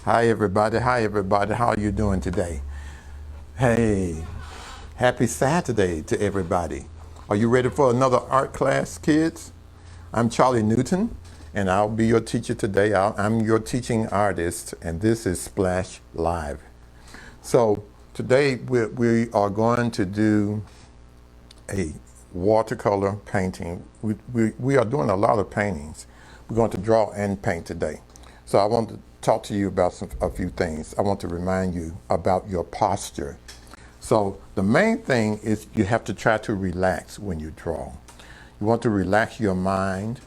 Hi everybody, how are you doing today? Hey, happy Saturday to everybody. Are you ready for another art class, kids? I'm Charlie Newton, and I'll be your teacher today. I'm your teaching artist, and this is Splash Live. So today we are going to do a watercolor painting. We are doing a lot of paintings. We're going to draw and paint today. So I want to talk to you about a few things. I want to remind you about your posture. So the main thing is you have to try to relax when you draw. You want to relax your mind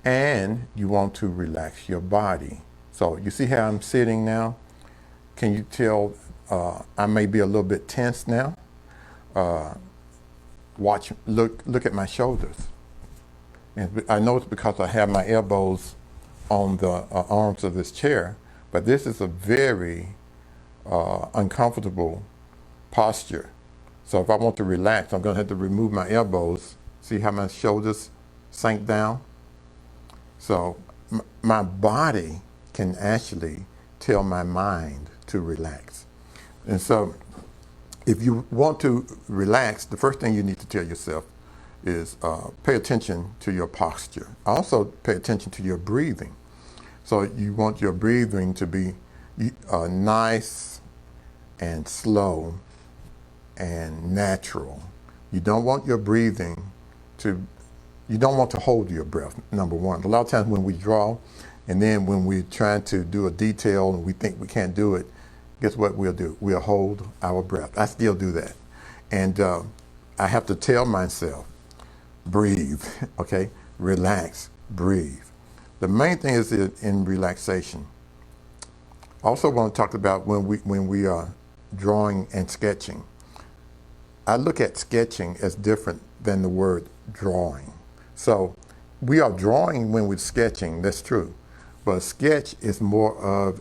and you want to relax your body. So you see how I'm sitting now? Can you tell I may be a little bit tense now? Look at my shoulders. And I know it's because I have my elbows on the arms of this chair, but this is a very uncomfortable posture. So if I want to relax, I'm going to have to remove my elbows. See how my shoulders sank down? So my body can actually tell my mind to relax. And so if you want to relax, the first thing you need to tell yourself is pay attention to your posture. Also pay attention to your breathing. So you want your breathing to be nice and slow and natural. You don't want your breathing you don't want to hold your breath, number one. A lot of times when we draw, and then when we're trying to do a detail and we think we can't do it, guess what we'll do? We'll hold our breath. I still do that. And I have to tell myself, breathe, okay? Relax, breathe. The main thing is in relaxation. Also want to talk about when we are drawing and sketching. I look at sketching as different than the word drawing. So we are drawing when we're sketching, that's true. But a sketch is more of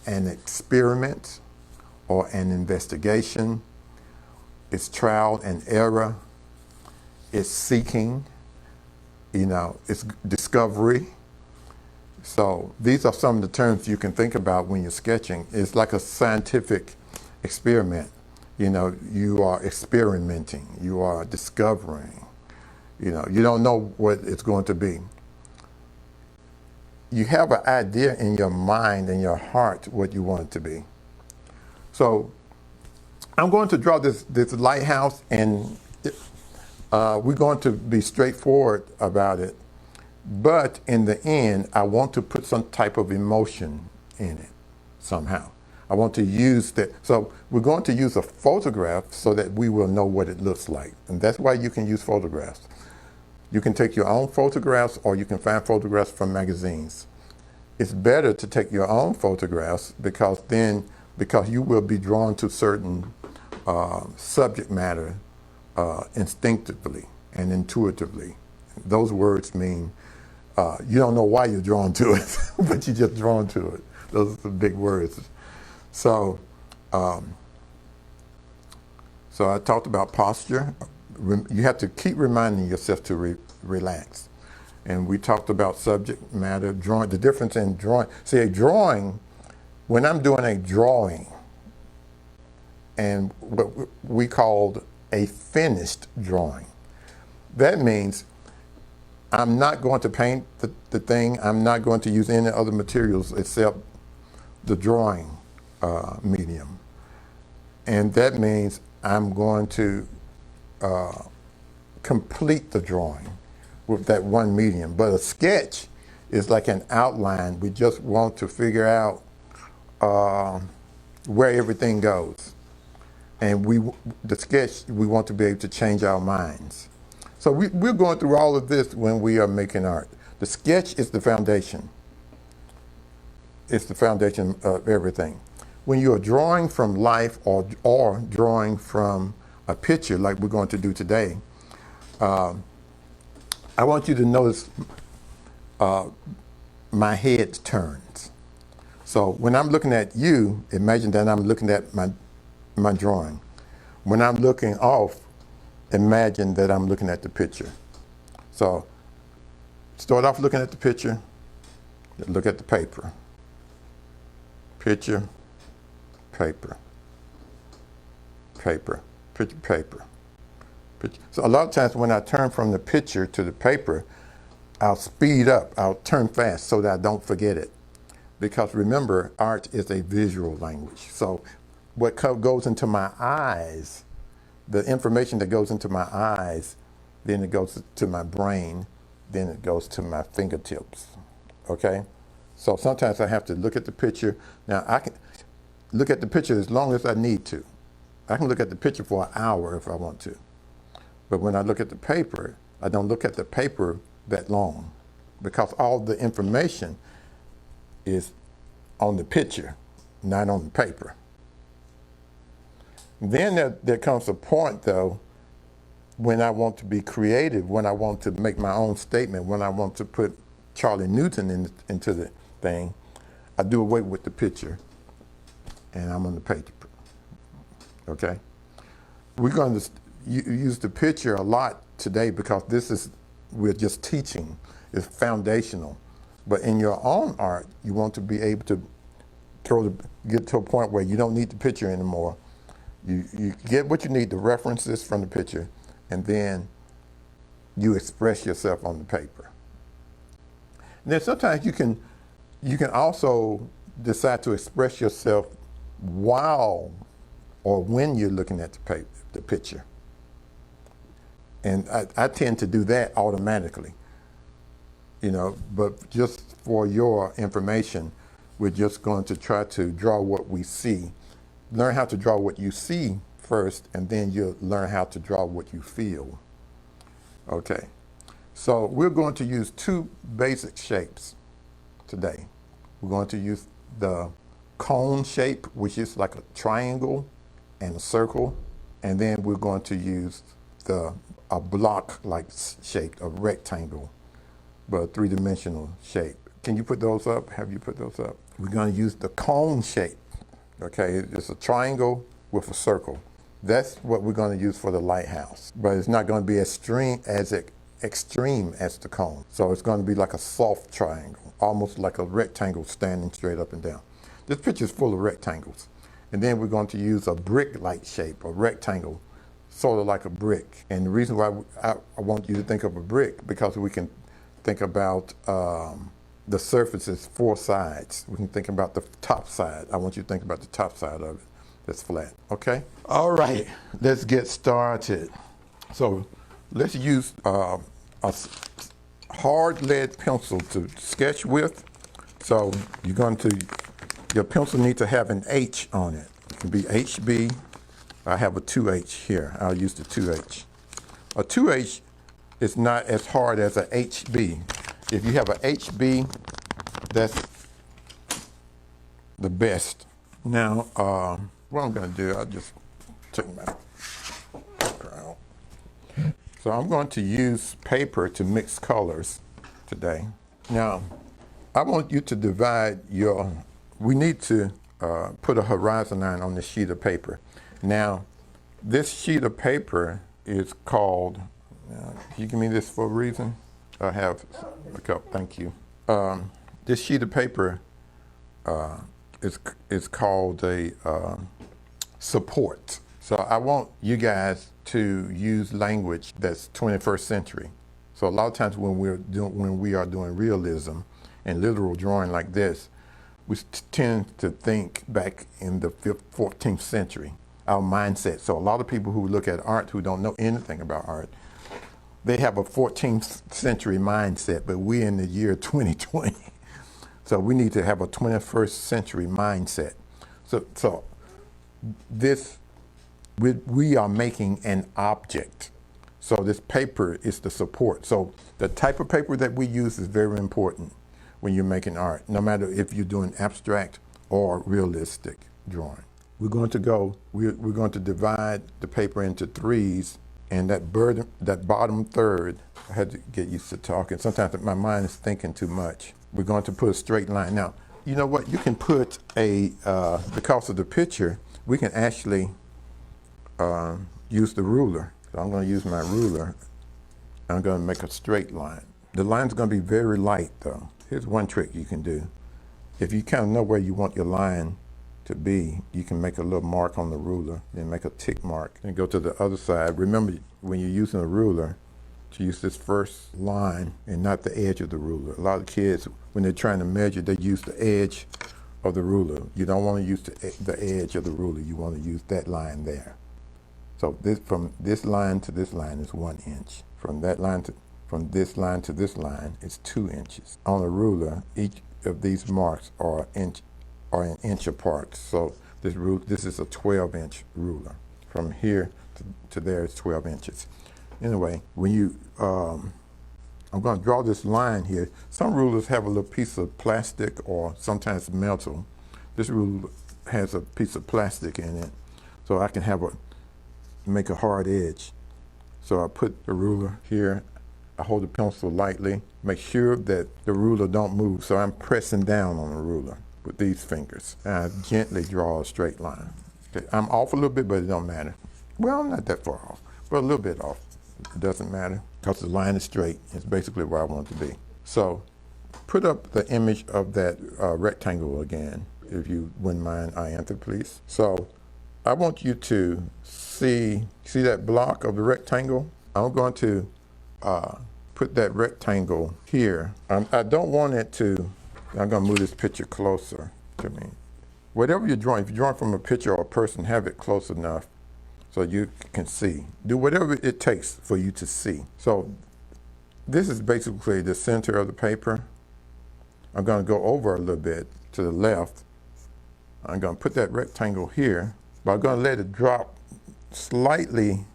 an experiment or an investigation. It's trial and error. It's seeking, it's discovery. So these are some of the terms you can think about when you're sketching. It's like a scientific experiment. You are experimenting, you are discovering. You don't know what it's going to be. You have an idea in your mind and your heart what you want it to be. So I'm going to draw this lighthouse, and we're going to be straightforward about it. But in the end, I want to put some type of emotion in it somehow. I want to use that. So we're going to use a photograph so that we will know what it looks like. And that's why you can use photographs. You can take your own photographs, or you can find photographs from magazines. It's better to take your own photographs because you will be drawn to certain subject matter instinctively and intuitively. Those words mean you don't know why you're drawn to it, but you're just drawn to it. Those are the big words. So I talked about posture. You have to keep reminding yourself to relax. And we talked about subject matter, drawing, the difference in drawing. See, a drawing, when I'm doing a drawing, and what we called a finished drawing, that means I'm not going to paint the thing. I'm not going to use any other materials except the drawing medium. And that means I'm going to complete the drawing with that one medium. But a sketch is like an outline. We just want to figure out where everything goes. And the sketch, we want to be able to change our minds. So we're going through all of this when we are making art. The sketch is the foundation. It's the foundation of everything. When you are drawing from life or drawing from a picture like we're going to do today, I want you to notice my head turns. So when I'm looking at you, imagine that I'm looking at my drawing. When I'm looking off, imagine that I'm looking at the picture. So start off looking at the picture, look at the paper. picture, paper, paper, picture, paper, picture. So a lot of times when I turn from the picture to the paper, I'll speed up, I'll turn fast so that I don't forget it. Because remember, art is a visual language. So what goes into my eyes, the information that goes into my eyes, then it goes to my brain, then it goes to my fingertips, okay? So sometimes I have to look at the picture. Now I can look at the picture as long as I need to. I can look at the picture for an hour if I want to. But when I look at the paper, I don't look at the paper that long because all the information is on the picture, not on the paper. Then there comes a point though, when I want to be creative, when I want to make my own statement, when I want to put Charlie Newton into the thing, I do away with the picture and I'm on the paper, okay? We're going to use the picture a lot today because we're just teaching, it's foundational. But in your own art, you want to be able to get to a point where you don't need the picture anymore. You get what you need, the references from the picture, and then you express yourself on the paper. And then sometimes you can also decide to express yourself while or when you're looking at the picture. And I tend to do that automatically, you know, but just for your information, we're just going to try to draw what we see. Learn how to draw what you see first, and then you'll learn how to draw what you feel. Okay, so we're going to use two basic shapes today. We're going to use the cone shape, which is like a triangle and a circle, and then we're going to use a block-like shape, a rectangle, but a three-dimensional shape. Can you put those up? Have you put those up? We're going to use the cone shape. Okay, it's a triangle with a circle. That's what we're going to use for the lighthouse, but it's not going to be as extreme as the cone. So it's going to be like a soft triangle, almost like a rectangle standing straight up and down. This picture is full of rectangles. And then we're going to use a brick-like shape, a rectangle, sort of like a brick. And the reason why I want you to think of a brick, because we can think about the surface's four sides. We can think about the top side. I want you to think about the top side of it that's flat, okay? All right, let's get started. So let's use a hard lead pencil to sketch with. So your pencil needs to have an H on it. It can be HB. I have a 2H here. I'll use the 2H. A 2H is not as hard as a HB. If you have a HB, that's the best. Now, what I'm going to do, I'll just take my paper out. So I'm going to use paper to mix colors today. Now, I want you to divide we need to put a horizon line on this sheet of paper. Now, this sheet of paper is called, you give me this for a reason? I have a cup, thank you. This sheet of paper is called a support. So I want you guys to use language that's 21st century. So a lot of times when we are doing realism and literal drawing like this, we tend to think back in the 14th century, our mindset. So a lot of people who look at art who don't know anything about art, they have a 14th century mindset, but we're in the year 2020. So we need to have a 21st century mindset. So we are making an object. So this paper is the support. So the type of paper that we use is very important when you're making art, no matter if you're doing abstract or realistic drawing. We're going to divide the paper into threes, and that bottom third, I had to get used to talking. Sometimes my mind is thinking too much. We're going to put a straight line. Now, you know what? You can put because of the picture, we can actually use the ruler. So I'm going to use my ruler. I'm going to make a straight line. The line's going to be very light, though. Here's one trick you can do. if you kind of know where you want your line to be, you can make a little mark on the ruler, then make a tick mark, and go to the other side. Remember, when you're using a ruler, to use this first line and not the edge of the ruler. A lot of kids, when they're trying to measure, they use the edge of the ruler. You don't want to use the edge of the ruler. You want to use that line there. So from this line to this line is 1 inch. From this line to this line is 2 inches. On a ruler, each of these marks are an inch apart. So this is a 12-inch ruler. From here to there is 12 inches. Anyway, when you, I'm going to draw this line here. Some rulers have a little piece of plastic or sometimes metal. This ruler has a piece of plastic in it, so I can make a hard edge. So I put the ruler here. I hold the pencil lightly, make sure that the ruler don't move. So I'm pressing down on the ruler with these fingers. And I gently draw a straight line. Okay, I'm off a little bit, but it don't matter. Well, I'm not that far off, but a little bit off. It doesn't matter because the line is straight. It's basically where I want it to be. So put up the image of that rectangle again, if you wouldn't mind, Iantha, please. So I want you to see that block of the rectangle? I'm going to put that rectangle here. I don't want it to, I'm going to move this picture closer to me. Whatever you're drawing, if you're drawing from a picture or a person, have it close enough so you can see. Do whatever it takes for you to see. So this is basically the center of the paper. I'm going to go over a little bit to the left. I'm going to put that rectangle here, but I'm going to let it drop slightly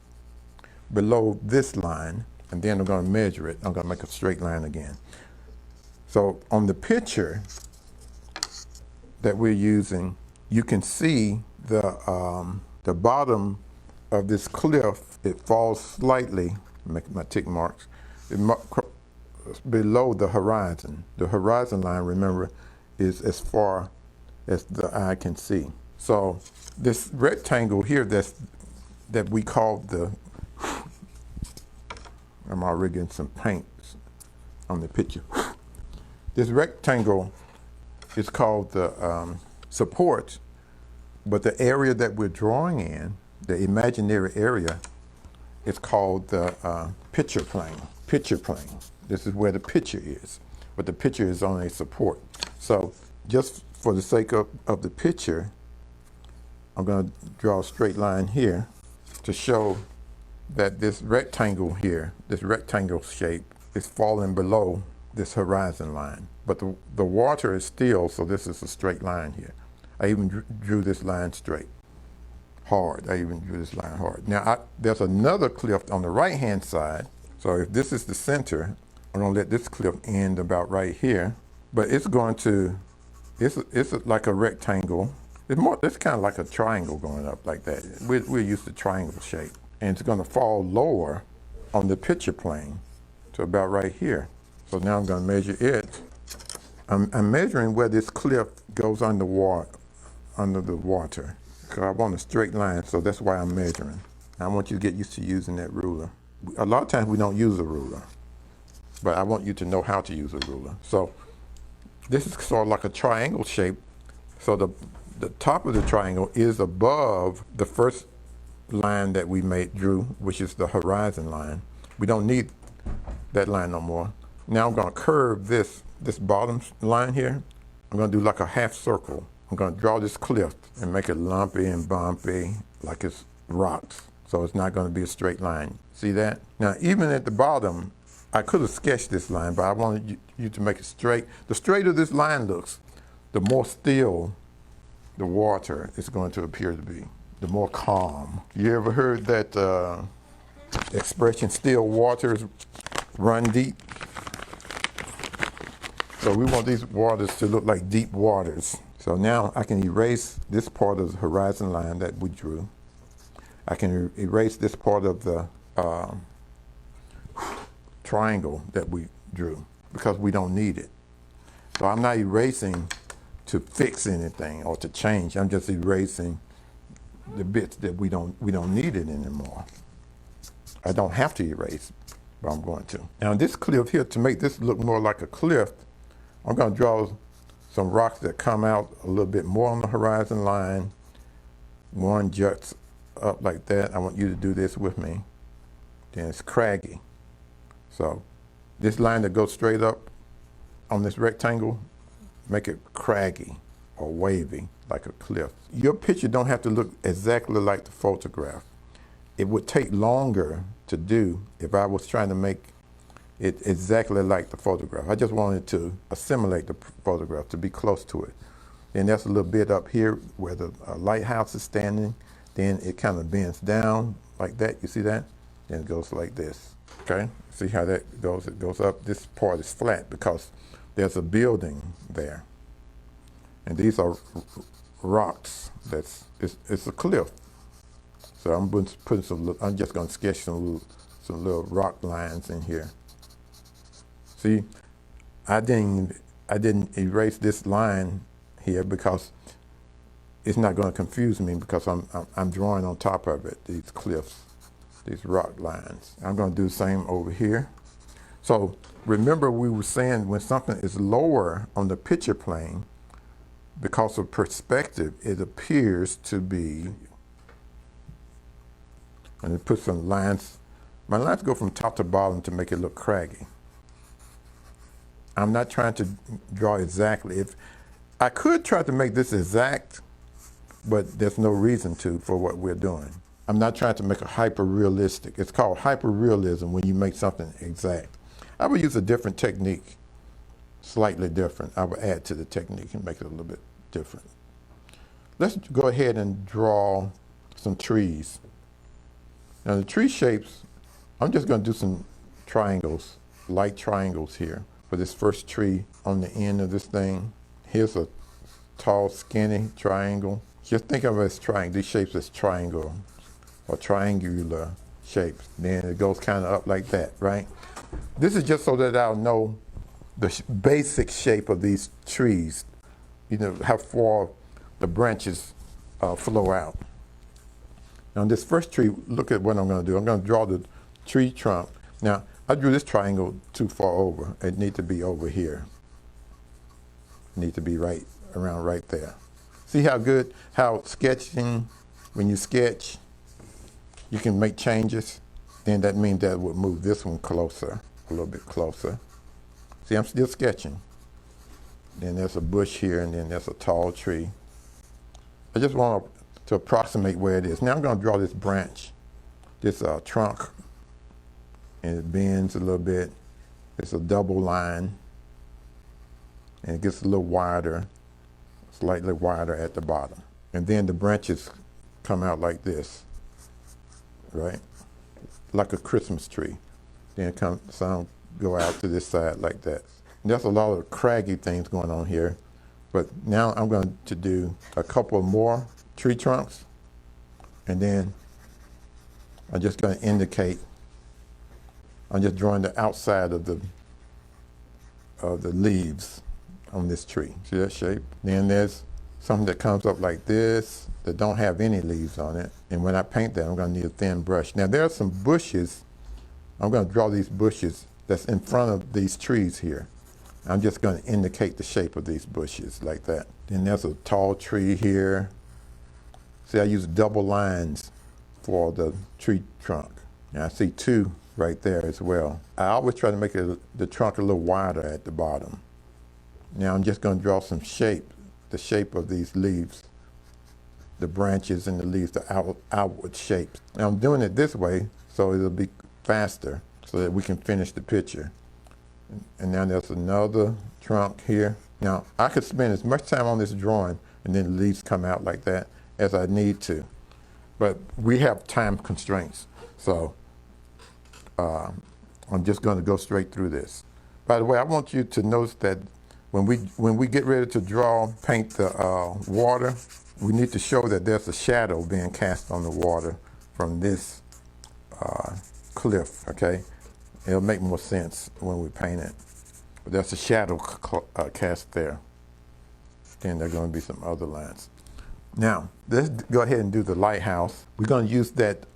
below this line, and then I'm going to measure it. I'm going to make a straight line again. So on the picture that we're using, you can see the bottom of this cliff. It falls slightly, make my tick marks, below the horizon. The horizon line, remember, is as far as the eye can see. So this rectangle here that we call I'm already getting some paint on the picture. This rectangle is called the support, but the area that we're drawing in, the imaginary area, is called the picture plane. Picture plane. This is where the picture is, but the picture is on a support. So just for the sake of the picture, I'm going to draw a straight line here to show that this rectangle here, this rectangle shape, is falling below this horizon line. But the water is still, so this is a straight line here. I even drew this line straight, hard. I even drew this line hard. Now, there's another cliff on the right-hand side. So if this is the center, I'm going to let this cliff end about right here. But it's going to, it's like a rectangle. It's kind of like a triangle going up like that. We're used to triangle shape. And it's going to fall lower on the picture plane to about right here. So now I'm going to measure it. I'm measuring where this cliff goes under the water. Because I want a straight line, so that's why I'm measuring. I want you to get used to using that ruler. A lot of times we don't use a ruler, but I want you to know how to use a ruler. So this is sort of like a triangle shape. So the top of the triangle is above the first line that we drew, which is the horizon line. We don't need that line no more. Now I'm going to curve this bottom line here. I'm going to do like a half circle. I'm going to draw this cliff and make it lumpy and bumpy like it's rocks. So it's not going to be a straight line. See that? Now even at the bottom, I could have sketched this line, but I wanted you to make it straight. The straighter this line looks, the more still the water is going to appear to be, the more calm. You ever heard that expression, still waters run deep? So we want these waters to look like deep waters. So now I can erase this part of the horizon line that we drew. I can erase this part of the triangle that we drew because we don't need it. So I'm not erasing to fix anything or to change. I'm just erasing the bits that we don't need it anymore. I don't have to erase, but I'm going to. Now this cliff here, to make this look more like a cliff, I'm going to draw some rocks that come out a little bit more on the horizon line. One juts up like that. I want you to do this with me. Then it's craggy. So this line that goes straight up on this rectangle, make it craggy or wavy like a cliff. Your picture don't have to look exactly like the photograph. It would take longer to do if I was trying to make it exactly like the photograph. I just wanted to assimilate the photograph, to be close to it. Then that's a little bit up here where the lighthouse is standing. Then it kind of bends down like that. You see that? Then it goes like this. Okay? See how that goes? It goes up. This part is flat because there's a building there. And these are rocks. It's a cliff. So I'm just going to sketch some little rock lines in here. See, I didn't erase this line here because it's not going to confuse me, because I'm drawing on top of it, these cliffs, these rock lines. I'm going to do the same over here. So remember, we were saying when something is lower on the picture plane, because of perspective, it appears to be, and it puts some lines. My lines go from top to bottom to make it look craggy. I'm not trying to draw exactly. If I could try to make this exact, but there's no reason to for what we're doing. I'm not trying to make it hyper-realistic. It's called hyper-realism when you make something exact. I would use a different technique, slightly different. I would add to the technique and make it a little bit different. Let's go ahead and draw some trees. Now the tree shapes, I'm just going to do some triangles, light triangles here. For this first tree on the end of this thing. Here's a tall, skinny triangle. Just think of it as triangle, these shapes as triangle or triangular shapes. Then it goes kind of up like that, right? This is just so that I'll know the basic shape of these trees, you know, how far the branches flow out. Now this first tree, look at what I'm going to do. I'm going to draw the tree trunk. Now, I drew this triangle too far over. It needs to be over here. It needs to be right around right there. See how sketching, when you sketch, you can make changes. Then that means that would move this one closer, a little bit closer. See, I'm still sketching. Then there's a bush here, and then there's a tall tree. I just want to approximate where it is. Now I'm going to draw this branch, this trunk. And it bends a little bit. It's a double line. And it gets a little wider, slightly wider at the bottom. And then the branches come out like this, right? Like a Christmas tree. Then some go out to this side like that. And there's a lot of craggy things going on here. But now I'm going to do a couple more tree trunks. And then I'm just going to indicate, I'm just drawing the outside of the leaves on this tree. See that shape? Then there's something that comes up like this that don't have any leaves on it. And when I paint that, I'm going to need a thin brush. Now there are some bushes. I'm going to draw these bushes that's in front of these trees here. I'm just going to indicate the shape of these bushes like that. Then there's a tall tree here. See, I use double lines for the tree trunk. Now I see two right there as well. I always try to make the trunk a little wider at the bottom. Now I'm just going to draw some shape, the shape of these leaves, the branches and the leaves, the outward shapes. Now I'm doing it this way so it'll be faster so that we can finish the picture. And now there's another trunk here. Now I could spend as much time on this drawing and then the leaves come out like that as I need to. But we have time constraints. So I'm just going to go straight through this. By the way, I want you to notice that when we get ready to paint the water, we need to show that there's a shadow being cast on the water from this cliff, okay? It'll make more sense when we paint it. But there's a shadow cast there. Then there are going to be some other lines. Now, let's go ahead and do the lighthouse. We're going to use that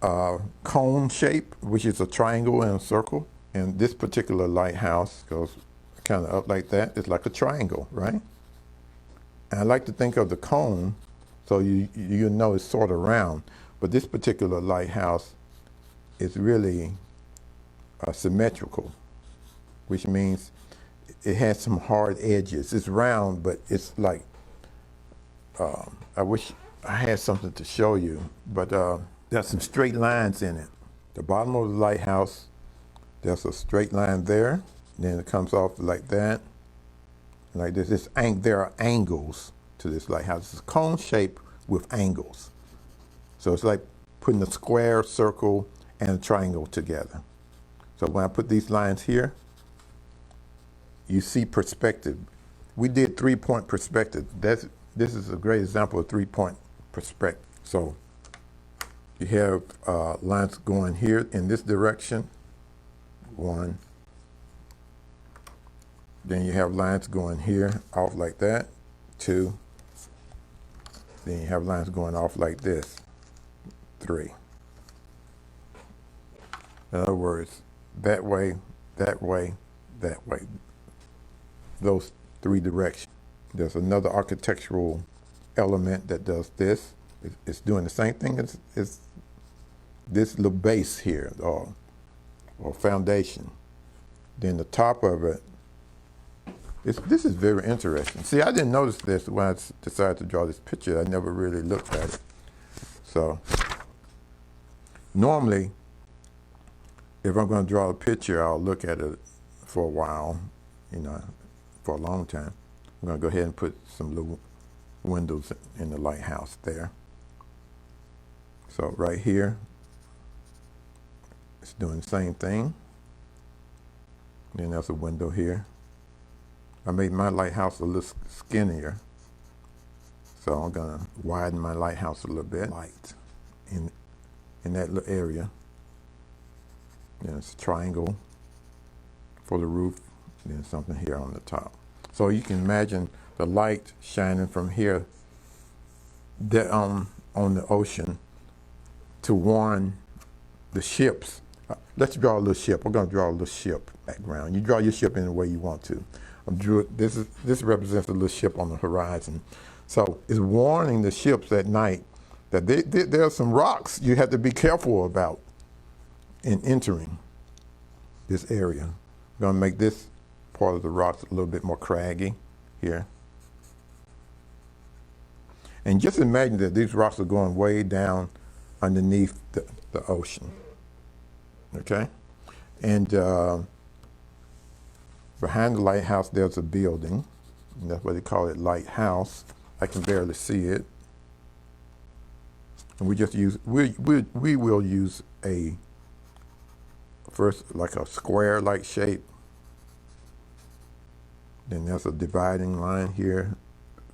cone shape, which is a triangle and a circle. And this particular lighthouse goes kind of up like that. It's like a triangle, right? And I like to think of the cone, so you know it's sort of round. But this particular lighthouse is really symmetrical, which means it has some hard edges. It's round, but it's like, I wish I had something to show you, but there's some straight lines in it. The bottom of the lighthouse, there's a straight line there, then it comes off like that, like this. There are angles to this lighthouse. It's a cone shape with angles. So it's like putting a square, circle, and a triangle together. So when I put these lines here, you see perspective. We did 3-point perspective. This is a great example of 3-point perspective. So you have lines going here in this direction, 1. Then you have lines going here off like that, 2. Then you have lines going off like this, 3. In other words, that way, that way, that way. Those 3 directions. There's another architectural element that does this. It's doing the same thing as this little base here, or foundation. Then the top of it, this is very interesting. See, I didn't notice this when I decided to draw this picture. I never really looked at it. So normally, if I'm going to draw a picture, I'll look at it for a while, for a long time. I'm going to go ahead and put some little windows in the lighthouse there. So right here, it's doing the same thing. Then there's a window here. I made my lighthouse a little skinnier, so I'm going to widen my lighthouse a little bit. Light in that little area. Then it's a triangle for the roof, then something here on the top. So you can imagine the light shining from here on the ocean to warn the ships. Let's draw a little ship. We're going to draw a little ship background. You draw your ship any way you want to. This represents a little ship on the horizon. So it's warning the ships at night that there are some rocks you have to be careful about in entering this area. I'm going to make this part of the rocks a little bit more craggy here. And just imagine that these rocks are going way down underneath the ocean. Okay? And behind the lighthouse, there's a building. And that's why they call it Lighthouse. I can barely see it. And we will use first like a square-like shape. Then there's a dividing line here.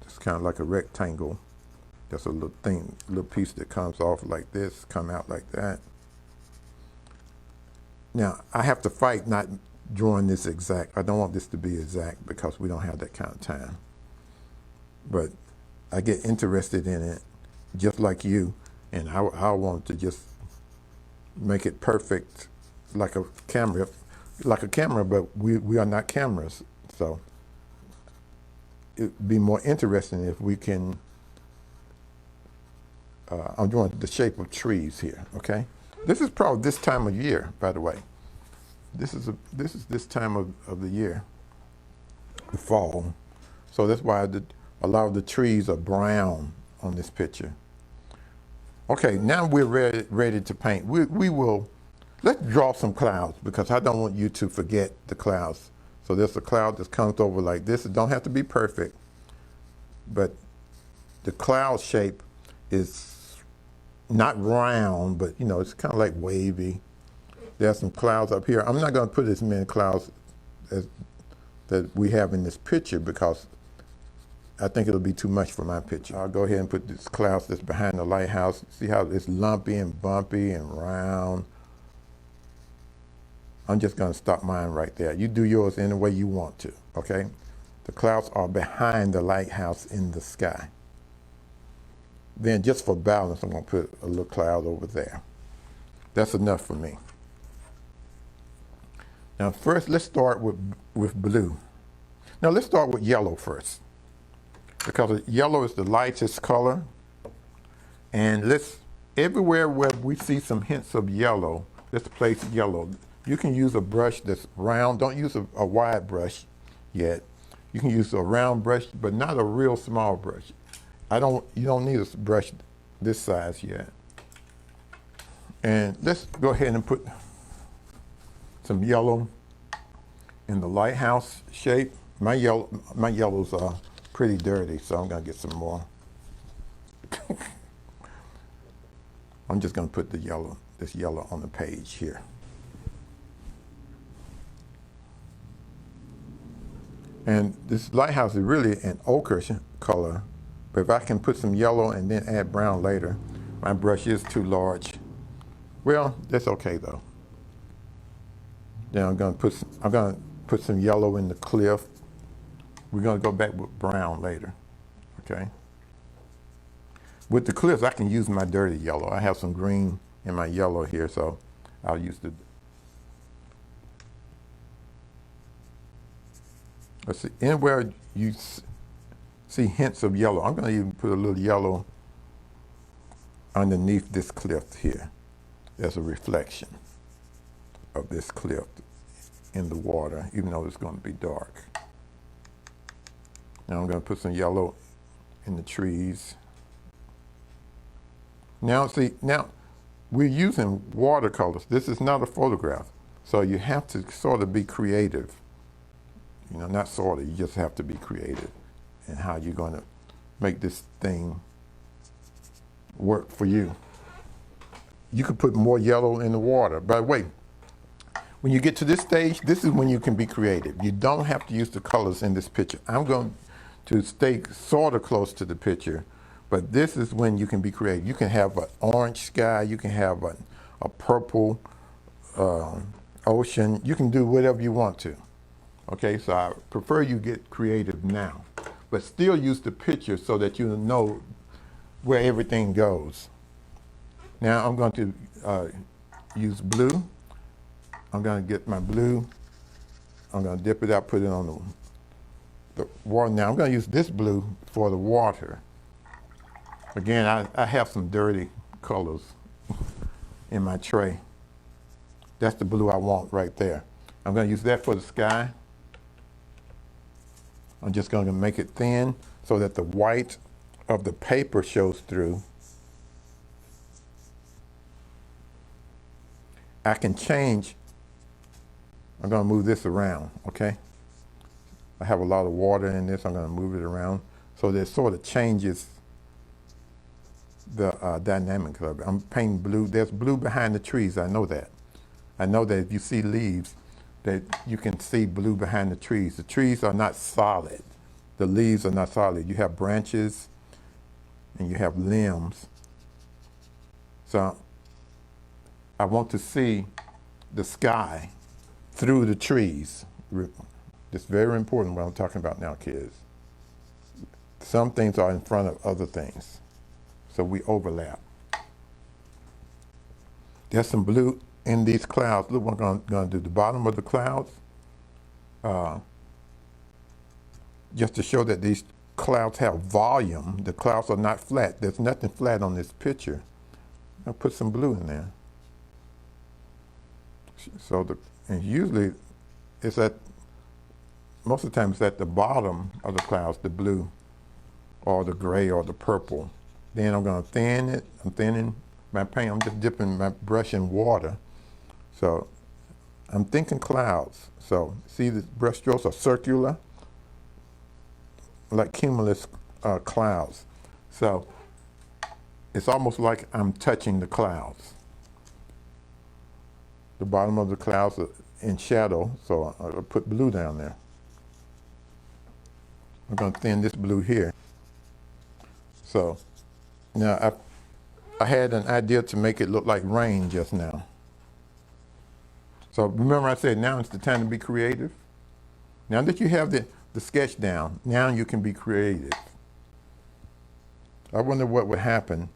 It's kind of like a rectangle. There's a little piece that comes off like this, come out like that. Now, I have to fight not drawing this exact. I don't want this to be exact because we don't have that kind of time. But I get interested in it just like you, and I want to just make it perfect like a camera, but we are not cameras. So it'd be more interesting if we can, I'm drawing the shape of trees here, okay? This is probably this time of year, by the way. This is this time of the year, the fall. So that's why a lot of the trees are brown on this picture. Okay, now we're ready to paint. Let's draw some clouds because I don't want you to forget the clouds. So there's a cloud that comes over like this. It don't have to be perfect, but the cloud shape is not round, but it's kind of like wavy. There's some clouds up here. I'm not going to put as many clouds as that we have in this picture because I think it'll be too much for my picture. I'll go ahead and put this clouds that's behind the lighthouse. See how it's lumpy and bumpy and round. I'm just going to stop mine right there. You do yours any way you want to, okay? The clouds are behind the lighthouse in the sky. Then just for balance, I'm going to put a little cloud over there. That's enough for me. Now first, let's start with blue. Now let's start with yellow first. because yellow is the lightest color. And everywhere where we see some hints of yellow, let's place yellow. You can use a brush that's round. Don't use a wide brush yet. You can use a round brush, but not a real small brush. You don't need a brush this size yet. And let's go ahead and put some yellow in the lighthouse shape. My yellows are pretty dirty, so I'm gonna get some more. I'm just gonna put this yellow on the page here. And this lighthouse is really an ochre color, but if I can put some yellow and then add brown later, my brush is too large. Well, that's okay though. Then I'm gonna put some yellow in the cliff. We're gonna go back with brown later, okay? With the cliffs, I can use my dirty yellow. I have some green in my yellow here, so I'll use the. Let's see, anywhere you see hints of yellow, I'm gonna even put a little yellow underneath this cliff here. There's a reflection of this cliff in the water, even though it's gonna be dark. Now I'm gonna put some yellow in the trees. Now we're using watercolors. This is not a photograph, so you have to sort of be creative. You know, not sort of, you just have to be creative in how you're gonna make this thing work for you. You could put more yellow in the water. By the way, when you get to this stage, this is when you can be creative. You don't have to use the colors in this picture. I'm going to stay sort of close to the picture, but this is when you can be creative. You can have an orange sky, you can have a purple ocean. You can do whatever you want to. Okay, so I prefer you get creative now, but still use the picture so that you know where everything goes. Now I'm going to use blue. I'm going to get my blue. I'm going to dip it out, put it on the water. Now I'm going to use this blue for the water. Again, I have some dirty colors in my tray. That's the blue I want right there. I'm going to use that for the sky. I'm just going to make it thin so that the white of the paper shows through. I can change. I'm going to move this around, okay? I have a lot of water in this. I'm going to move it around so that it sort of changes the dynamic of it. I'm painting blue. There's blue behind the trees. I know that. I know that if you see leaves, that you can see blue behind the trees. The trees are not solid. The leaves are not solid. You have branches and you have limbs. So I want to see the sky through the trees. It's very important what I'm talking about now, kids. Some things are in front of other things, so we overlap. There's some blue in these clouds. Look what I'm going to do. The bottom of the clouds, just to show that these clouds have volume. The clouds are not flat. There's nothing flat on this picture. I'll put some blue in there. So and usually it's most of the time it's at the bottom of the clouds, the blue or the gray or the purple. Then I'm going to thin it. I'm thinning my paint. I'm just dipping my brush in water. So I'm thinking clouds. So see, the brush strokes are circular, like cumulus clouds. So it's almost like I'm touching the clouds. The bottom of the clouds are in shadow, so I'll put blue down there. I'm going to thin this blue here. So now I had an idea to make it look like rain just now. So remember I said now it's the time to be creative? Now that you have the sketch down, now you can be creative. I wonder what would happen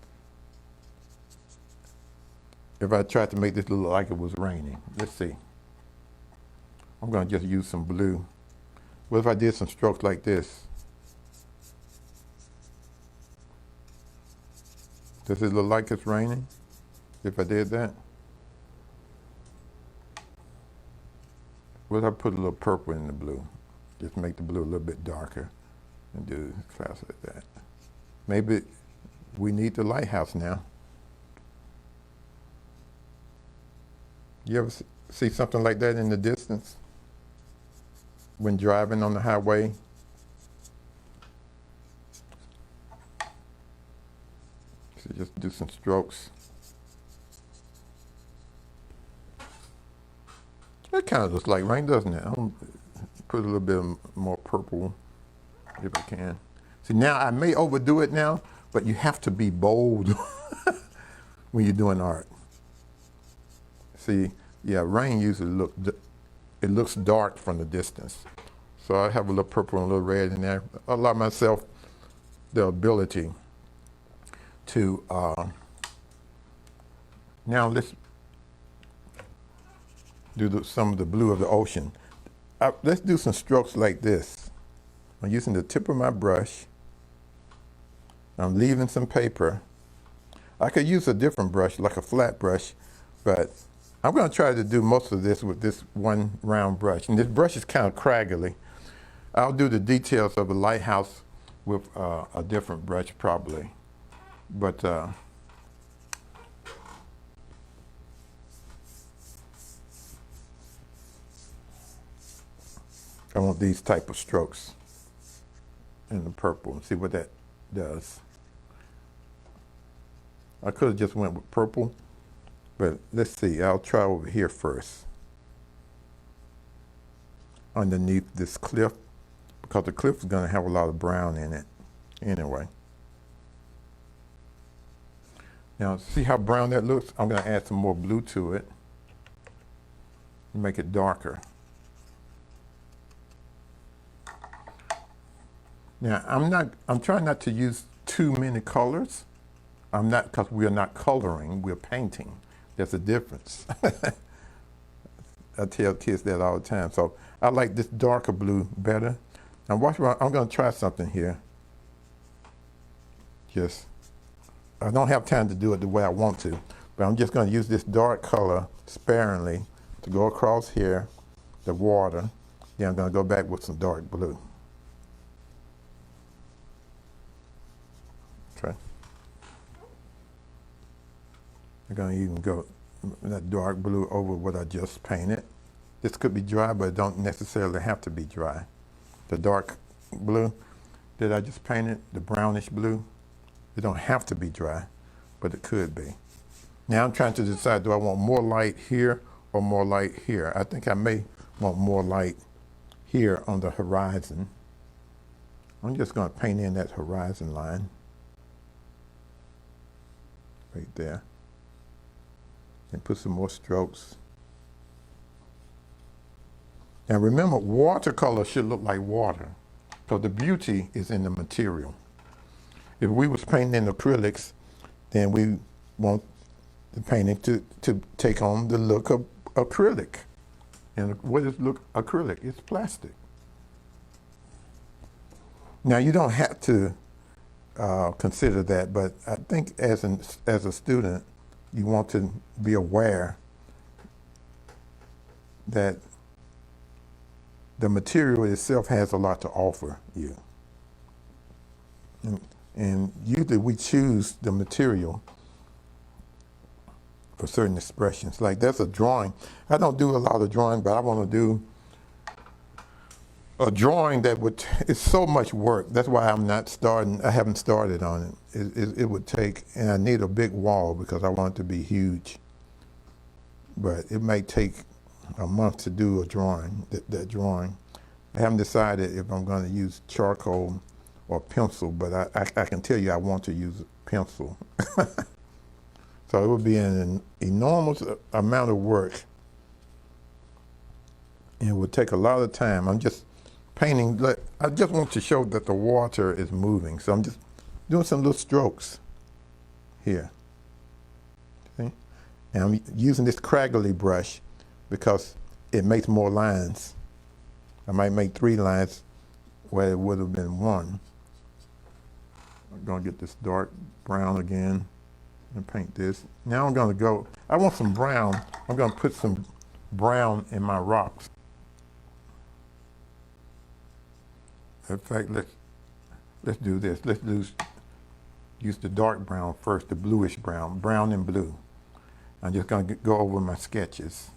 if I tried to make this look like it was raining. Let's see. I'm going to just use some blue. What if I did some strokes like this? Does it look like it's raining if I did that? What if I put a little purple in the blue? Just make the blue a little bit darker and do clouds like that. Maybe we need the lighthouse now. You ever see something like that in the distance when driving on the highway? So just do some strokes. It kind of looks like rain, doesn't it? I'll put a little bit more purple if I can. See, now I may overdo it now, but you have to be bold when you're doing art. See, yeah, rain usually looks dark from the distance. So I have a little purple and a little red in there. I allow myself the ability to, now let's do some of the blue of the ocean. Let's do some strokes like this. I'm using the tip of my brush. I'm leaving some paper. I could use a different brush, like a flat brush, but I'm going to try to do most of this with this one round brush. And this brush is kind of craggly. I'll do the details of the lighthouse with a different brush probably. But I want these type of strokes in the purple and see what that does. I could have just went with purple, but let's see. I'll try over here first. Underneath this cliff, because the cliff is going to have a lot of brown in it anyway. Now, see how brown that looks? I'm going to add some more blue to it and make it darker. Now, I'm trying not to use too many colors. I'm not, because we are not coloring, we're painting. There's a difference. I tell kids that all the time. So I like this darker blue better. Now watch, I'm going to try something here. I don't have time to do it the way I want to, but I'm just going to use this dark color sparingly to go across here, the water. Then I'm going to go back with some dark blue. Okay. I'm going to even go that dark blue over what I just painted. This could be dry, but it don't necessarily have to be dry. The dark blue that I just painted, the brownish blue, it don't have to be dry, but it could be. Now I'm trying to decide, do I want more light here or more light here? I think I may want more light here on the horizon. I'm just going to paint in that horizon line right there and put some more strokes. Now remember, watercolor should look like water, because the beauty is in the material. If we was painting in acrylics, then we want the painting to take on the look of acrylic. And what is look acrylic? It's plastic. Now you don't have to consider that, but I think as a student, you want to be aware that the material itself has a lot to offer you. And usually we choose the material for certain expressions. Like that's a drawing. I don't do a lot of drawing, but I want to do a drawing that it's so much work. That's why I haven't started on it. It would take, and I need a big wall because I want it to be huge. But it may take a month to do a drawing, that drawing. I haven't decided if I'm going to use charcoal or pencil, but I can tell you I want to use pencil. So it would be an enormous amount of work. And it would take a lot of time. I'm just painting, I just want to show that the water is moving. So I'm just doing some little strokes here. See? And I'm using this craggly brush because it makes more lines. I might make 3 lines where it would have been 1. I'm going to get this dark brown again. and paint this. Now I'm going to go, I want some brown. I'm going to put some brown in my rocks. In fact, let's do this. Let's use the dark brown first, the bluish brown, brown and blue. I'm just going to go over my sketches.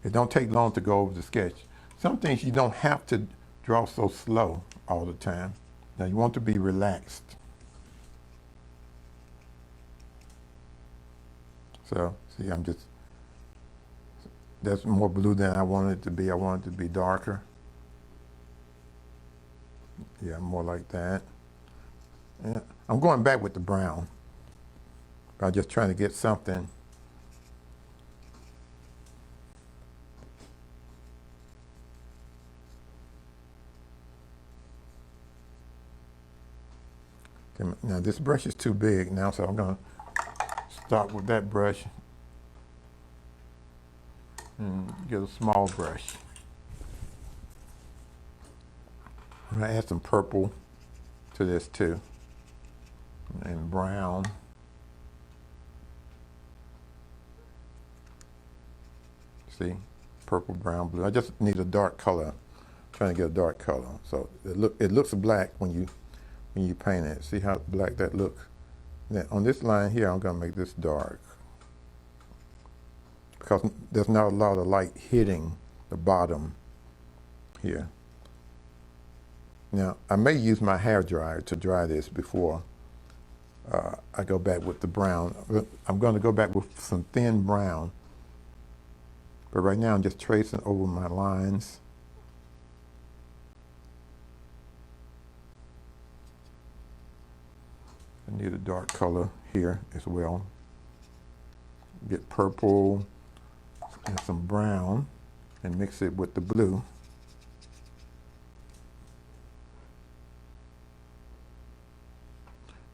It don't take long to go over the sketch. Some things you don't have to draw so slow all the time. Now you want to be relaxed. So, see, that's more blue than I wanted it to be. I want it to be darker. Yeah, more like that. Yeah. I'm going back with the brown. I'm just trying to get something. Okay, now this brush is too big now, so I'm going to start with that brush and get a small brush. I'm going to add some purple to this too, and brown. See, purple, brown, blue. I just need a dark color. I'm trying to get a dark color. So it looks black when you paint it. See how black that looks? Then on this line here, I'm going to make this dark because there's not a lot of light hitting the bottom here. Now, I may use my hair dryer to dry this before I go back with the brown. I'm going to go back with some thin brown. But right now, I'm just tracing over my lines. I need a dark color here as well. Get purple and some brown and mix it with the blue.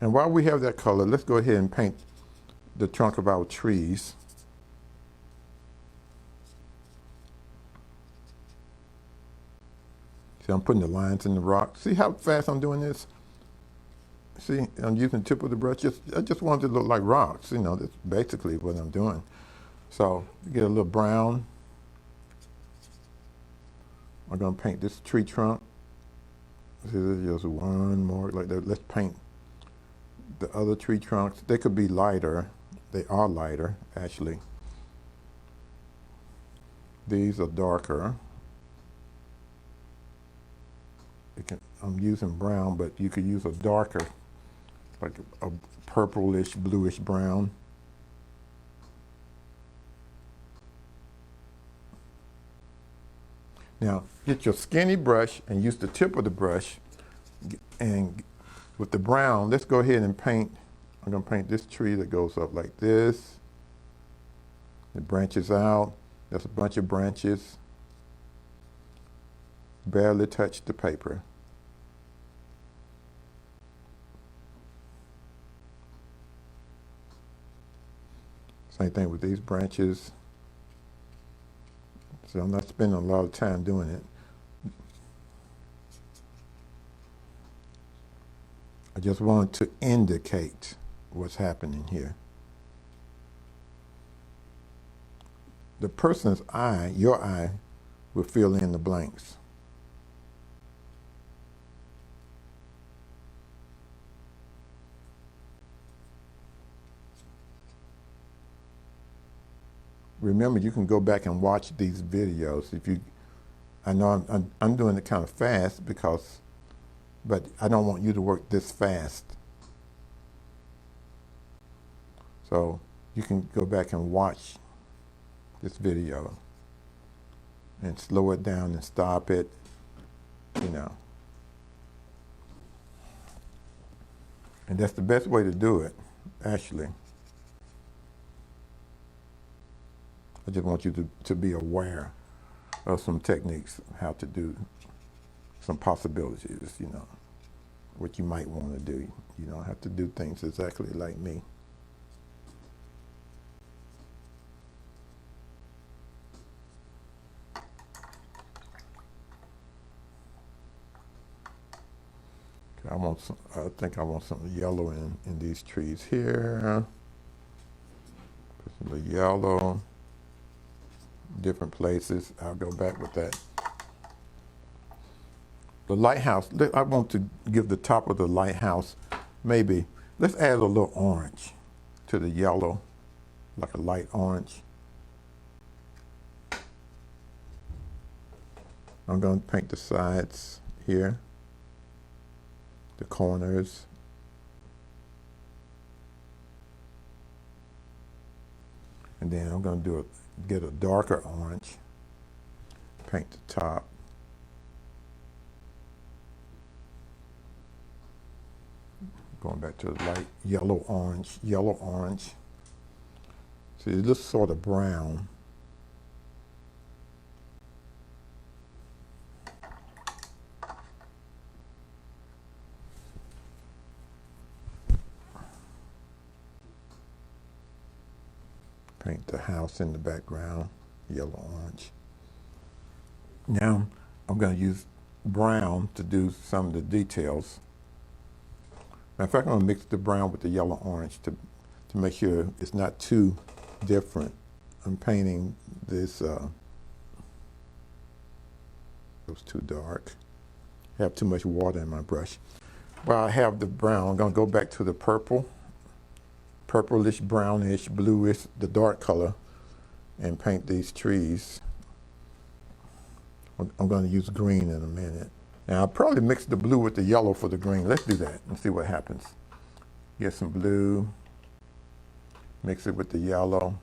And while we have that color, let's go ahead and paint the trunk of our trees. See, I'm putting the lines in the rock. See how fast I'm doing this? See, I'm using the tip of the brush. I just want it to look like rocks. You know, that's basically what I'm doing. So, get a little brown. I'm going to paint this tree trunk. See, there's just one more like that. Let's paint the other tree trunks. They could be lighter. They are lighter, actually. These are darker. I'm using brown, but you could use a darker, like a purplish, bluish brown. Now, get your skinny brush and use the tip of the brush, and with the brown, let's go ahead and paint. I'm going to paint this tree that goes up like this. It branches out. There's a bunch of branches. Barely touch the paper. Same thing with these branches. So I'm not spending a lot of time doing it. I just want to indicate what's happening here. The person's eye, your eye, will fill in the blanks. Remember, you can go back and watch these videos. I know I'm doing it kind of fast but I don't want you to work this fast. So you can go back and watch this video and slow it down and stop it, you know. And that's the best way to do it, actually. I just want you to be aware of some techniques, how to do some possibilities, you know, what you might want to do. You don't have to do things exactly like me. I think I want some yellow in these trees here. Put some of the yellow, different places. I'll go back with that. The lighthouse, I want to give the top of the lighthouse, maybe, let's add a little orange to the yellow, like a light orange. I'm going to paint the sides here, the corners. And then I'm going to get a darker orange, paint the top. Going back to the light yellow orange. See, it looks sort of brown. Paint the house in the background, yellow orange. Now I'm going to use brown to do some of the details. Matter of fact, I'm going to mix the brown with the yellow orange to make sure it's not too different. I'm painting this, it was too dark. I have too much water in my brush. While I have the brown, I'm going to go back to the purple, purplish, brownish, bluish, the dark color, and paint these trees. I'm going to use green in a minute. And I'll probably mix the blue with the yellow for the green. Let's do that and see what happens. Get some blue, mix it with the yellow.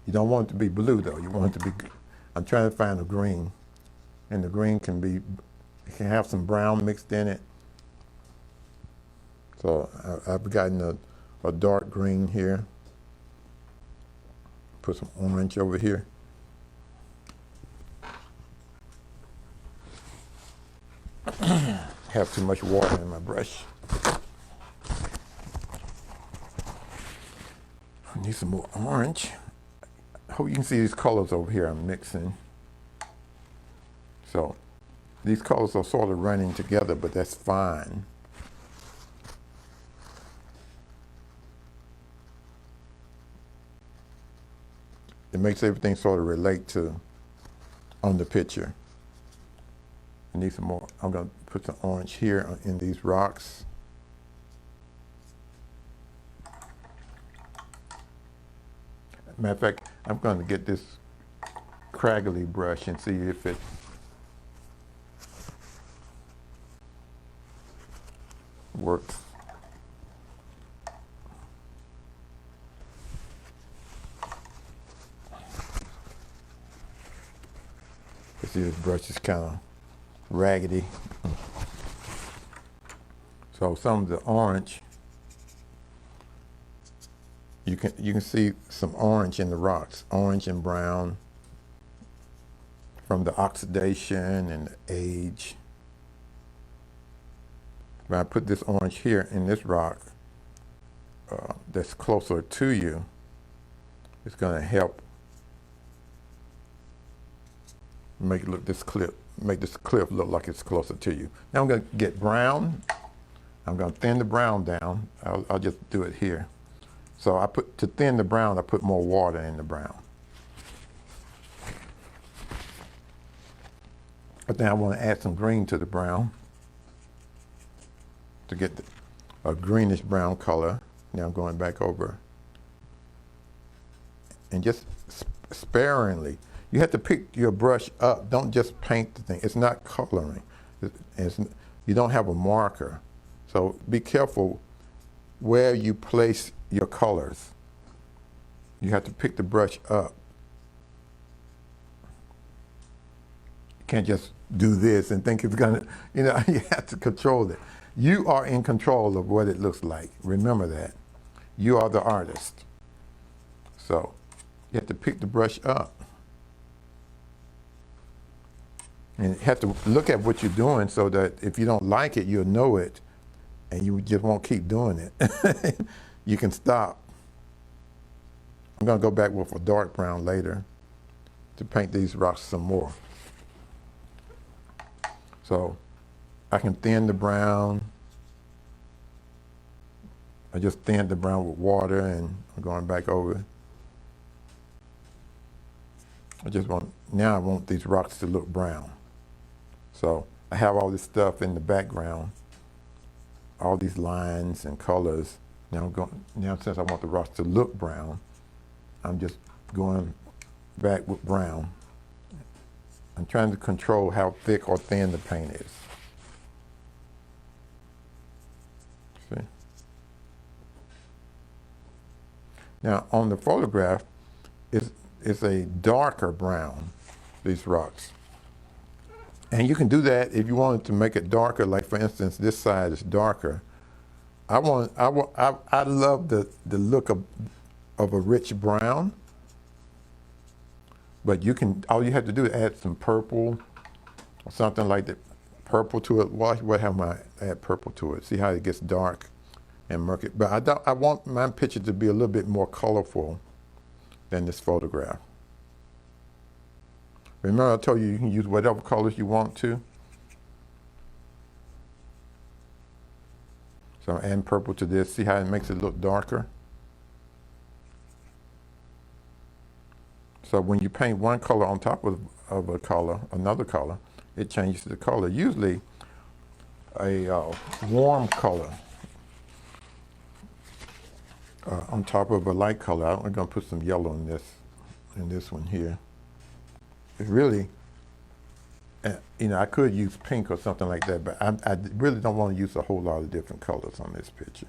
You don't want it to be blue though. You want it to be, I'm trying to find a green. And the green can be, it can have some brown mixed in it. So I've gotten a dark green here. Put some orange over here. Have too much water in my brush. I need some more orange. I hope you can see these colors over here I'm mixing. So these colors are sort of running together, but that's fine. It makes everything sort of relate to on the picture. I need some more. I'm going to put some orange here in these rocks. Matter of fact, I'm going to get this craggly brush and see if it works. See, this brush is kind of raggedy. So some of the orange, you can see some orange in the rocks, orange and brown from the oxidation and the age. When I put this orange here in this rock that's closer to you, it's going to help make this cliff look like it's closer to you. Now I'm going to get brown. I'm going to thin the brown down. I'll just do it here. So to thin the brown, I put more water in the brown. But then I want to add some green to the brown to get a greenish brown color. Now I'm going back over and just sparingly. You have to pick your brush up. Don't just paint the thing. It's not coloring. You don't have a marker. So be careful where you place your colors. You have to pick the brush up. You can't just do this and think it's gonna, you have to control it. You are in control of what it looks like. Remember that. You are the artist. So you have to pick the brush up. And you have to look at what you're doing so that if you don't like it, you'll know it, and you just won't keep doing it. You can stop. I'm going to go back with a dark brown later to paint these rocks some more. So I can thin the brown. I just thinned the brown with water, and I'm going back over. Now I want these rocks to look brown. So I have all this stuff in the background, all these lines and colors. Now since I want the rocks to look brown, I'm just going back with brown. I'm trying to control how thick or thin the paint is. See? Now on the photograph, it's a darker brown, these rocks. And you can do that if you wanted to make it darker. Like for instance, this side is darker. I love the look of a rich brown. But all you have to do is add some purple or something like that. Purple to it. What have I add purple to it? See how it gets dark and murky. But I want my picture to be a little bit more colorful than this photograph. Remember I told you can use whatever colors you want to. So I'm adding purple to this. See how it makes it look darker? So when you paint one color on top of a color, another color, it changes the color. Usually a warm color on top of a light color. I'm going to put some yellow in this one here. It's really, I could use pink or something like that, but I really don't want to use a whole lot of different colors on this picture.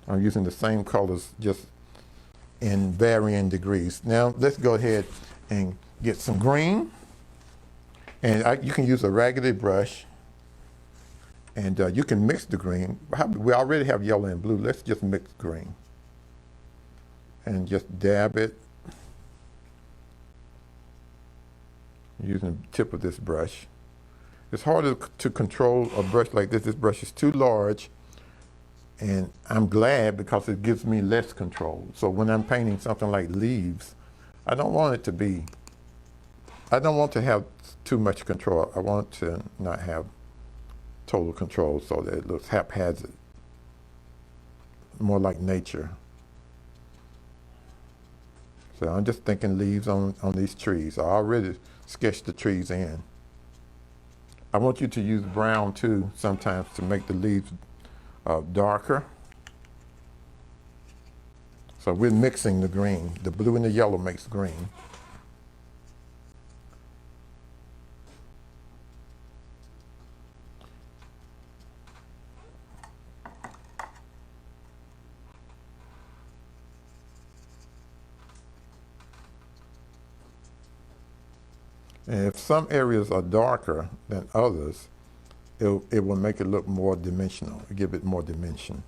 I'm using the same colors, just in varying degrees. Now let's go ahead and get some green. And you can use a raggedy brush, and you can mix the green. We already have yellow and blue. Let's just mix green. And just dab it using the tip of this brush. It's harder to control a brush like this. This brush is too large, and I'm glad because it gives me less control. So when I'm painting something like leaves, I don't want to have too much control. I want to not have total control so that it looks haphazard, more like nature. So I'm just thinking leaves on these trees. I already sketched the trees in. I want you to use brown too sometimes to make the leaves darker. So we're mixing the green. The blue and the yellow makes green. And if some areas are darker than others, it will make it look more dimensional, give it more dimension.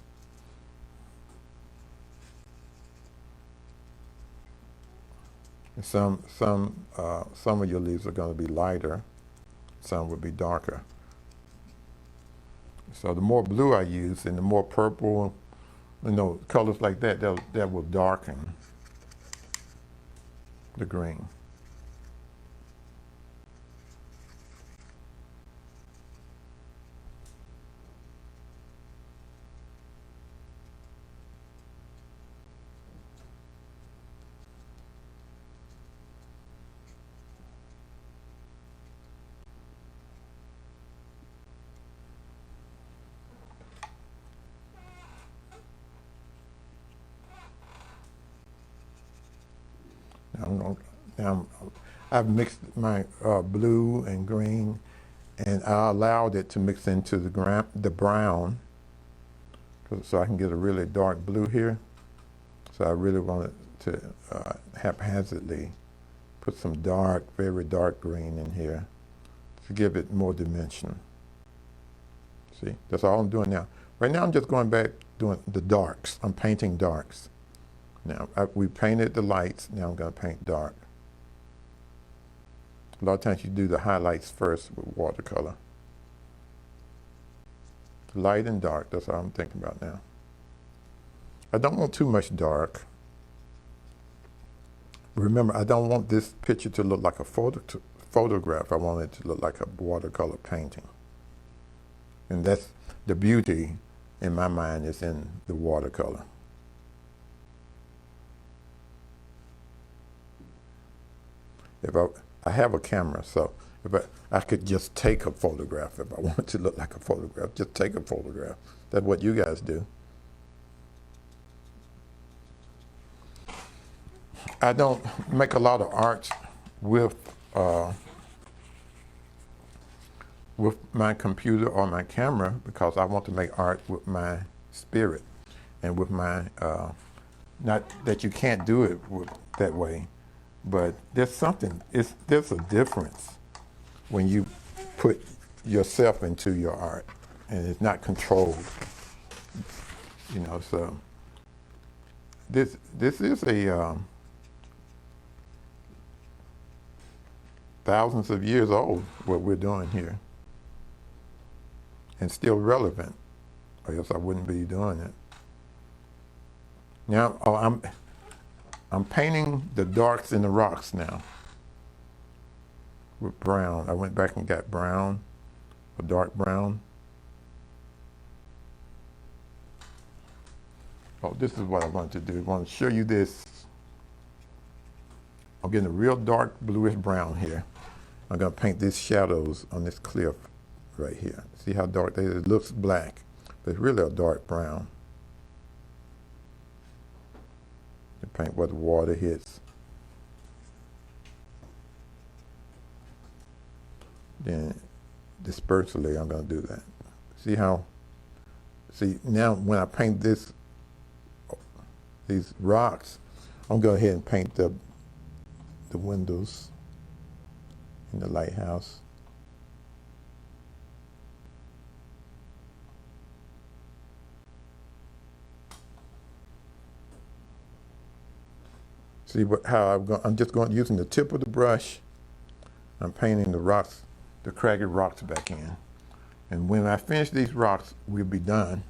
And some of your leaves are going to be lighter, some will be darker. So the more blue I use and the more purple, colors like that will darken the green. I've mixed my blue and green, and I allowed it to mix into the brown, so I can get a really dark blue here. So I really wanted to haphazardly put some dark, very dark green in here to give it more dimension. See, that's all I'm doing now. Right now I'm just going back doing the darks. I'm painting darks. Now, we painted the lights, now I'm going to paint dark. A lot of times you do the highlights first with watercolor. Light and dark, that's all I'm thinking about now. I don't want too much dark. remember, I don't want this picture to look like a photograph. I want it to look like a watercolor painting. And that's the beauty in my mind is in the watercolor. If I have a camera, so if I could just take a photograph if I want it to look like a photograph, just take a photograph. That's what you guys do. I don't make a lot of art with my computer or my camera because I want to make art with my spirit and with my, not that you can't do it that way, but there's something, there's a difference when you put yourself into your art and it's not controlled, you know, so this is a thousands of years old, what we're doing here, and still relevant, or else I wouldn't be doing it. Now, I'm painting the darks in the rocks now with brown. I went back and got brown, a dark brown. Oh, this is what I want to do. I want to show you this. I'm getting a real dark bluish brown here. I'm going to paint these shadows on this cliff right here. See how dark that is? It looks black, but it's really a dark brown. You paint where the water hits. Then dispersely, I'm going to do that. See now when I paint these rocks, I'm going to go ahead and paint the windows in the lighthouse. See how I'm just going using the tip of the brush. I'm painting the rocks, the craggy rocks back in. And when I finish these rocks, we'll be done.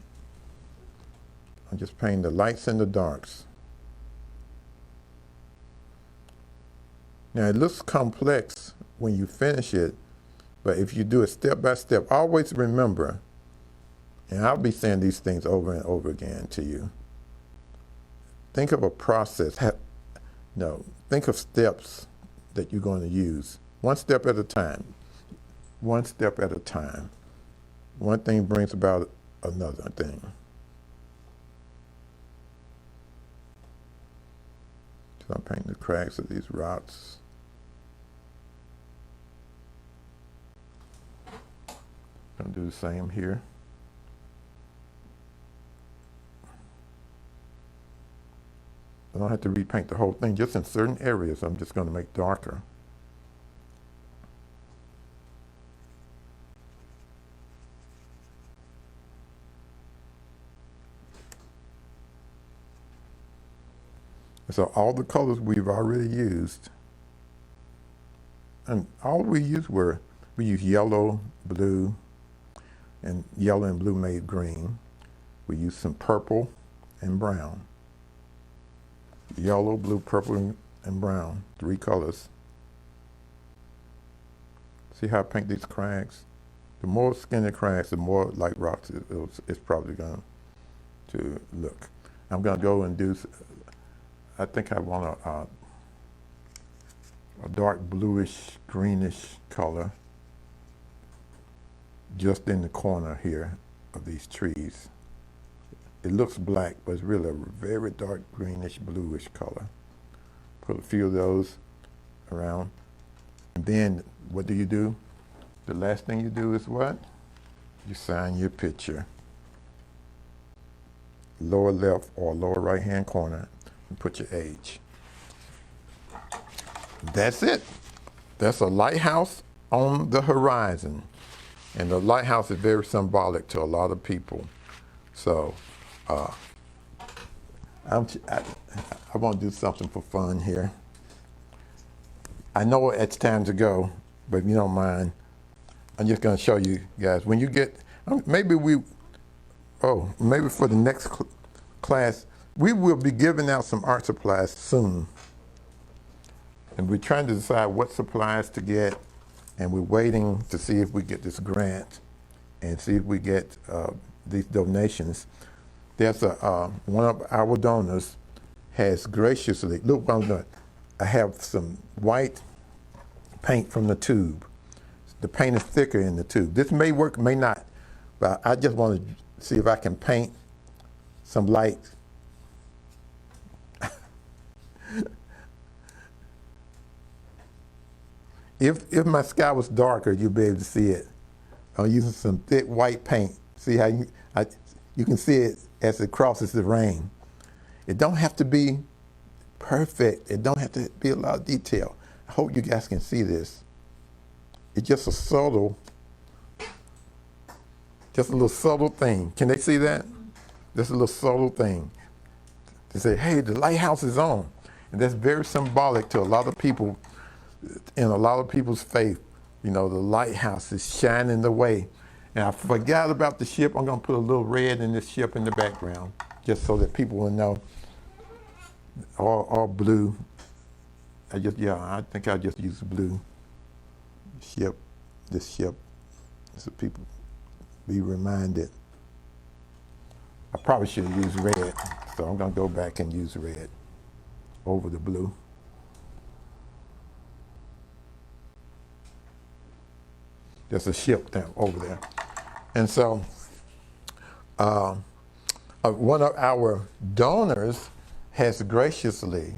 I'm just painting the lights and the darks. Now it looks complex when you finish it, but if you do it step by step, always remember, and I'll be saying these things over and over again to you, think of a process. Think of steps that you're going to use. One step at a time. One step at a time. One thing brings about another thing. So I'm painting the cracks of these rocks. Gonna do the same here. I don't have to repaint the whole thing, just in certain areas I'm just going to make darker. So all the colors we've already used, and all we used we used yellow, blue, and yellow and blue made green. We used some purple and brown. Yellow, blue, purple, and brown, 3 colors. See how I paint these crags? The more skinny crags, the more light rocks it's probably going to look. I'm going to go and do, I think I want a dark bluish, greenish color just in the corner here of these trees. It looks black, but it's really a very dark greenish, bluish color. Put a few of those around. And then what do? The last thing you do is what? You sign your picture. Lower left or lower right hand corner and put your age. That's it. That's a lighthouse on the horizon. And the lighthouse is very symbolic to a lot of people. So I want to do something for fun here. I know it's time to go, but if you don't mind, I'm just going to show you guys. When you get, maybe for the next class, we will be giving out some art supplies soon. And we're trying to decide what supplies to get, and we're waiting to see if we get this grant and see if we get these donations. There's one of our donors has graciously, look what I'm doing. I have some white paint from the tube. The paint is thicker in the tube. This may work, may not, but I just want to see if I can paint some light. If my sky was darker, you'd be able to see it. I'm using some thick white paint. See how you can see it as it crosses the rain. It don't have to be perfect. It don't have to be a lot of detail. I hope you guys can see this. It's just a little subtle thing. Can they see that? Just a little subtle thing. To say, hey, the lighthouse is on. And that's very symbolic to a lot of people, in a lot of people's faith. You know, the lighthouse is shining the way. And I forgot about the ship. I'm going to put a little red in this ship in the background, just so that people will know. All blue. I think I just use blue. This ship, so people be reminded. I probably should use red, so I'm going to go back and use red over the blue. There's a ship there, over there. And so one of our donors has graciously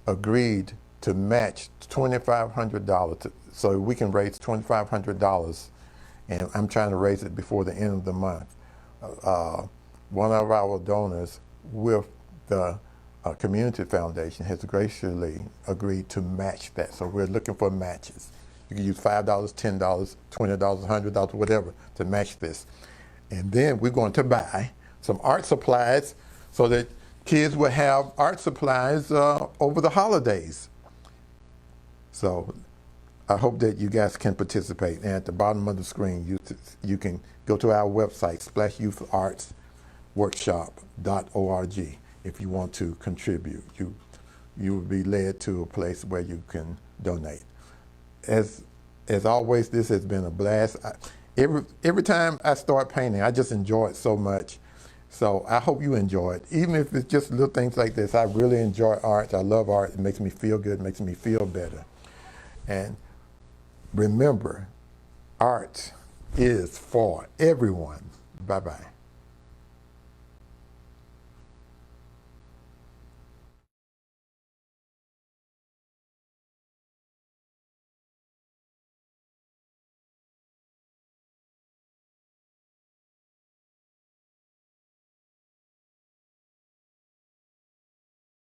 agreed to match $2,500 so we can raise $2,500, and I'm trying to raise it before the end of the month. One of our donors with the Community Foundation has graciously agreed to match that. So we're looking for matches. You can use $5, $10, $20, $100, whatever to match this. And then we're going to buy some art supplies so that kids will have art supplies over the holidays. So I hope that you guys can participate. And at the bottom of the screen, you can go to our website, SplashYouthArtsWorkshop.org, if you want to contribute. You will be led to a place where you can donate. As always, this has been a blast. Every time I start painting, I just enjoy it so much. So I hope you enjoy it. Even if it's just little things like this, I really enjoy art. I love art. It makes me feel good. It makes me feel better. And remember, art is for everyone. Bye-bye.